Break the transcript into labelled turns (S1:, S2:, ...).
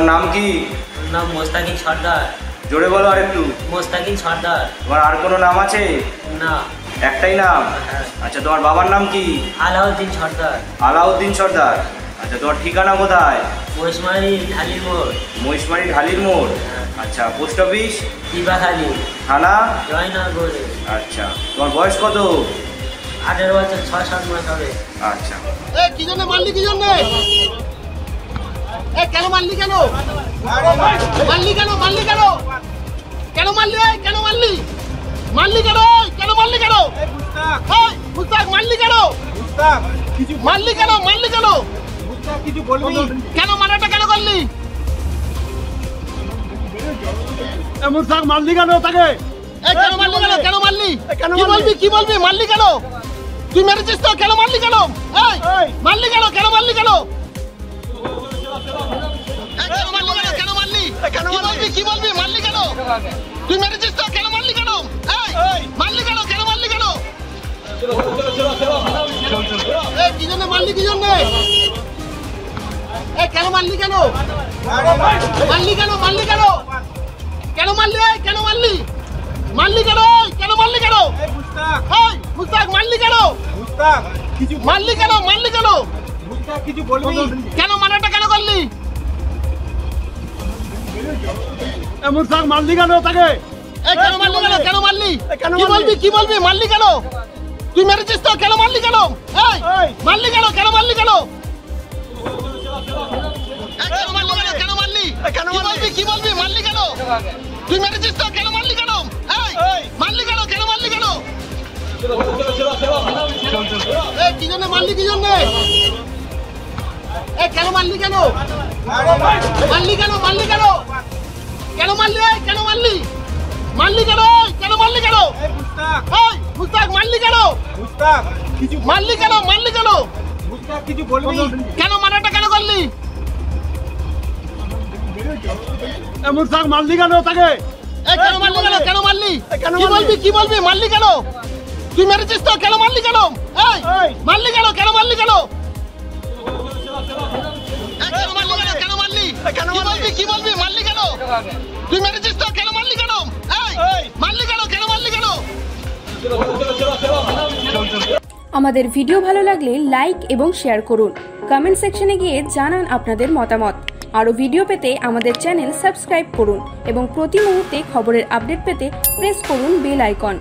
S1: তোমার নাম কি?
S2: নাম মোস্তাকিন সর্দার।
S1: জোরে বলো আর একটু।
S2: মোস্তাকিন সর্দার।
S1: তোমার আর কোনো নাম আছে?
S2: না,
S1: একটাই নাম। আচ্ছা, তোমার বাবার নাম কি?
S2: আলাউদ্দিন সর্দার।
S1: আলাউদ্দিন সর্দার। আচ্ছা, তোমার ঠিকানা কোথায়?
S2: মহিষমারি ঢালির মোড়।
S1: মহিষমারি ঢালির মোড়। আচ্ছা, পোস্ট অফিস?
S2: টিবাখালী।
S1: থানা?
S2: জয়নগর।
S1: আচ্ছা, তোমার বয়স কত?
S2: 18 বছর 6-7 মাস হবে।
S1: আচ্ছা।
S3: কি জন্য মারলি? কি জন্য? কেন মারলি? কেন মারলি? কেন মারলি? কেন কেন মারলি? কেন মারলি? মারলি কেন? কেন মারলি? কেন মুস্তাক মারলি? কেন মারলি? কেন মারলি? কেন
S4: কিছু বলবি?
S3: কেন মারাটা কেন করলি?
S4: মুস্তাক মারলি কেন তাকে?
S3: কেন মারলি? কেন কেন মারলি? কি বলবি? কি বলবি? মারলি কেন? তুই মেরেছিস তো? কেন মারলি? কেন মারলি? কেন কেন মারলি? কেন কেন মারলি? কেন মারলি? কি বলবি? কি বলবি? মারলি কেন? তুই মেরেছিস তো? কেন মারলি? কেন মারলি? কেন কেন মারলি? কেন কি জন্য মারলি? কি জন্য? কেন মারলি? কেন মারলি? কেন মারলি? কেন কেন মারলি? কেন মারলি? মারলি কেন? কেন মারলি? কেন মুস্তাক মারলি? কেন মারলি? কেন মারলি? কেন
S4: কিছু বলবি?
S3: কেন মারাটা কেন করলি?
S4: মুস্তাক মারলি কেন তাকে?
S3: কেন মারলি? কেন কেন মারলি? কি বলবি? কি বলবি? মারলি কেন? তুই মেরেছিস তো? কেন মারলি? কেন মারলি? কেন কেন মারলি? কেন কেন মারলি? কেন মারলি? কি বলবি? কি বলবি? মারলি কেন? তুই মেরেছিস তো? কেন মারলি? কেন মারলি? কেন কেন মারলি? কেন কি জন্য মারলি? কি জন্য? কেন মারলি? কেন মারলি? কেন মারলি? কেন কেন মারলি? কেন মারলি? মারলি কেন? কেন মারলি? কেন মুস্তাক মারলি? কেন মারলি? কেন মারলি? কেন
S4: কিছু বলবি?
S3: কেন মারাটা কেন করলি?
S4: মুস্তাক মারলি কেন তাকে?
S3: কেন মারলি? কেন কেন মারলি? কি বলবি? কি বলবি? মারলি কেন? তুই মেরেছিস তো? কেন মারলি? কেন মারলি? কেন কেন মারলি? কেন কেন মারলি? কেন মারলি? কি বলবি? কি বলবি? মারলি কেন? তুই মেরেছিস তো? কেন মারলি? কেন মারলি? কেন কেন মারলি? কেন
S5: আমাদের ভিডিও ভালো লাগলে লাইক এবং শেয়ার করুন। কমেন্ট সেকশনে গিয়ে জানান আপনাদের মতামত। আরও ভিডিও পেতে আমাদের চ্যানেল সাবস্ক্রাইব করুন এবং প্রতি মুহূর্তে খবরের আপডেট পেতে প্রেস করুন বেল আইকন।